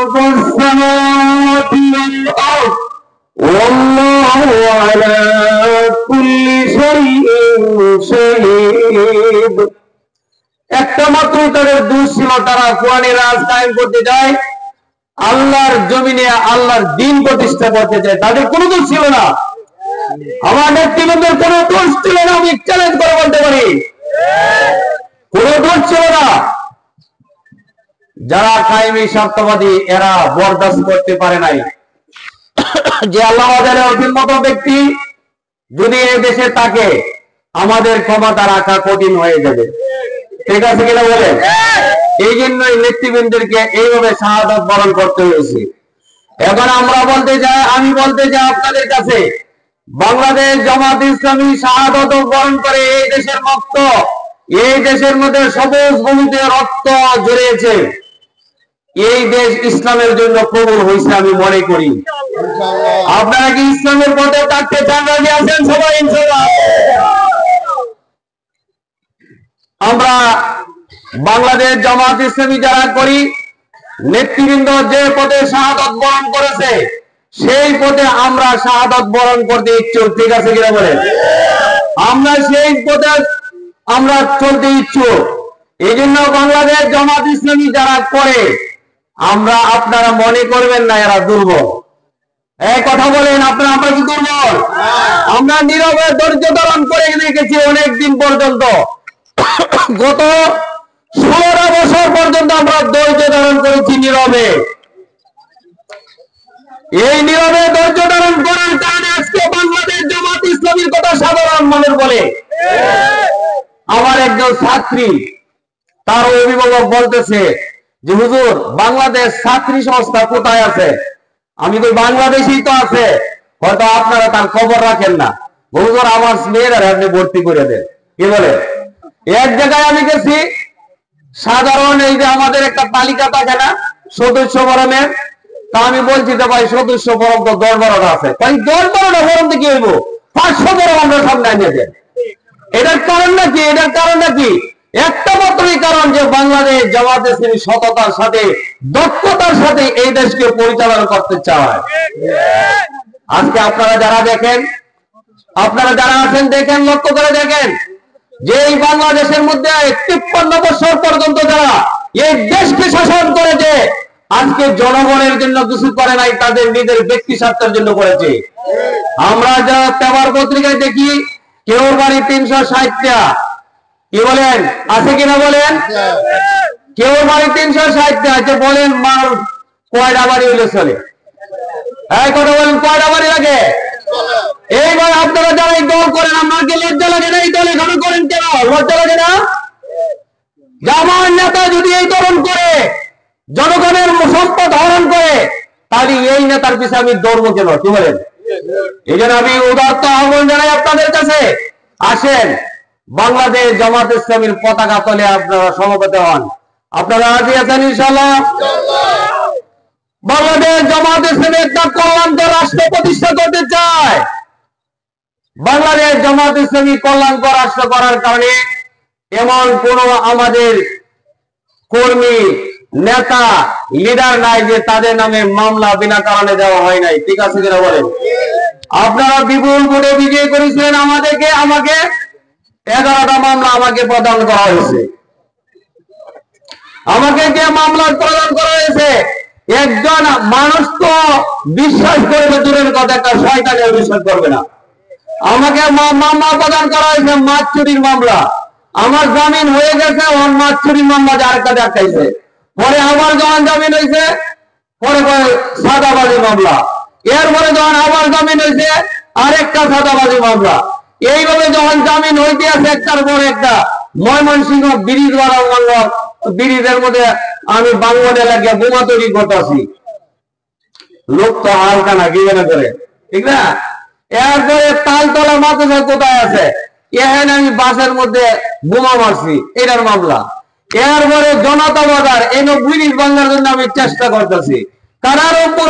خلق السماوات والأرض والله على كل شيء شهيد। একটা মাত্র তাদের দোষ ছিল, তারা কোরআনের রাজ কায়েম করতে যায়, আল্লাহর জমিনে আল্লাহর দ্বীন প্রতিষ্ঠা করতে যায়। তাদের কোনো দোষ ছিল না, আমার নেতৃবৃন্দের কোনো দোষ ছিল না। আমি চ্যালেঞ্জ করে বলতে পারি কোনো দোষ ছিল না। যারা কায়েমি স্বার্থবাদী এরা বরদাস্ত করতে পারে নাই যে আল্লাহ মতো ব্যক্তি যদি এই দেশে থাকে আমাদের ক্ষমতা রাখা কঠিন হয়ে যাবে। ঠিক আছে কিনা বলেন? এই জন্যই নেতৃবৃন্দকে এইভাবে শাহাদাত বরণ করতে হয়েছে। এখন আমি বলতে চাই আপনাদের কাছে, বাংলাদেশ জামাত ইসলামী শাহাদাত বরণ করে এই দেশের রক্ত, এই দেশের মধ্যে সবুজ ভূমিতে রক্ত ঝরেছে। এই দেশ ইসলামের জন্য কবুল হয়েছে আমি মনে করি। আপনারা কি ইসলামের পথে থাকতে চান? রাজি আছেন সবাই ইনশাআল্লাহ? আমরা বাংলাদেশ জামাত ইসলামী যারা করি, নেতৃবৃন্দ যে পথে শাহাদাত বরণ করেছে সেই পথে আমরা শাহাদাত বরণ করতে ইচ্ছুক। ঠিক আছে কিনা বলেন? আমরা সেই পথে আমরা চলতে ইচ্ছুক। এই জন্য বাংলাদেশ জামাত ইসলামী যারা করে আপনারা মনে করবেন না এরা দুর্বল। এই কথা বলেন আপনারা, আমরা কি দুর্বল? আমরা নীরবে ধৈর্য ধারণ করে রেখেছি অনেকদিন পর্যন্ত। গত 16 বছর পর্যন্ত আমরা ধৈর্য ধারণ করেছি নীরবে। এই নীরবে ধৈর্য ধারণ করার কারণে আজকে বাংলাদেশ জামাত ইসলামীর কথা সাধারণ মানুষ বলে। আমার একজন ছাত্রী, তার অভিভাবক বলতেছে যে হুজুর বাংলাদেশ ছাত্রী সংস্থা কোথায় আছে? আমি তো বাংলাদেশেই তো আছে, হয়তো আপনারা তার খবর রাখেন না। হুজুর আমার মেয়েরা আপনি ভর্তি করে দেন। কি বলে? এক জায়গায় আমি গেছি, সাধারণ এই যে আমাদের একটা তালিকা থাকে না সদস্য বরণের, তা আমি বলছি যে ভাই সদস্য বরণ তো 10-12টা আছে। তাই 10-12টা বরণ কি হইব? 500 বরণ আমরা সামনে আনিয়ে দেন। এটার কারণ নাকি? এটার কারণ নাকি? একটা মাত্রই কারণ যে বাংলাদেশ জামাত ইসলামী সততার সাথে দক্ষতার সাথে এই দেশকে পরিচালনা করতে চায়। আজকে আপনারা যারা দেখেন, আপনারা যারা আছেন দেখেন, লক্ষ্য করে দেখেন যে এই বাংলাদেশের মধ্যে 53 বছর পর্যন্ত যারা এই দেশকে শাসন করেছে, আজকে জনগণের জন্য কিছু করে নাই, তাদের নিজের ব্যক্তি স্বার্থের জন্য করেছে। আমরা যা পেপার পত্রিকায় দেখি কেউ বাড়ি 360টা, কি বলেন আছে কিনা বলেন? কেউ বাড়ি 360টা আছে, বলেন মানুষ কয়টা বাড়ি হইলে চলে? এই কথা বলেন, কয়টা বাড়ি লাগে? এইবার আপনারা যারা এই দল করেন, আপনাকে লজ্জা লাগে না? এই দল এখানে করেন কেন? লজ্জা লাগে না? আমার নেতা যদি এই ধরন করে, জনগণের সম্পদ হরণ করে, তাহলে এই নেতার পিছনে আমি দৌড়বো কেন? কি বলেন? এই জন্য আমি উদাত্ত আহ্বান জানাই আপনাদের কাছে, আসেন বাংলাদেশ জামাত ইসলামীর পতাকা তলে আপনারা সমবেত হন। আপনারা রাজি আছেন ইনশাআল্লাহ? বাংলাদেশ জামাত ইসলামী একটা কল্যাণকর রাষ্ট্র প্রতিষ্ঠা করতে চায়। বাংলাদেশ জামাত ইসলামী কল্যাণকর রাষ্ট্র করার কারণে এমন কোন আমাদের কর্মী, নেতা, লিডার নাই যে তাদের নামে মামলা বিনা কারণে দেওয়া হয় নাই। ঠিক আছে কিনা বলেন? আপনারা বিপুল ভোটে বিজয় করেছিলেন আমাকে 11টা মামলা আমাকে প্রদান করা হয়েছে। আমাকে যে মামলা প্রদান করা হয়েছে, একজন মানুষ তো বিশ্বাস করবে দূরের কথা, একটা শয়তানেও বিশ্বাস করবে না। আমাকে মামলা প্রদান করা হয়েছে মাছ চুরির মামলা। আমার জামিন হয়ে গেছে, ওর মাছ চুরির মামলা আরেকটা দেখাইছে। পরে আমার যখন জামিন হয়েছে, পরে সাদাবাজি মামলা। এরপরে যখন আবার জামিন হয়েছে, আরেকটা সাদাবাজি মামলা। এইভাবে যখন জামিন হইতে আছে একটার পর একটা, ময়মনসিংহ ব্রিজ মামলা, ব্রিজের মধ্যে আমি বাংলা এলাকায় বোমা তৈরি করতেছি। লোক তো হালকা না, কি মনে করে? ঠিক না? এরপরে তালতলা মাদ্রাসা কোথায় আছে, এখানে আমি বাসের মধ্যে বোমা মারছি, এটার মামলা। এরপরে জনতা বাজার, এই ব্রিজ ভাঙার জন্য আমি চেষ্টা করতেছি, তার উপর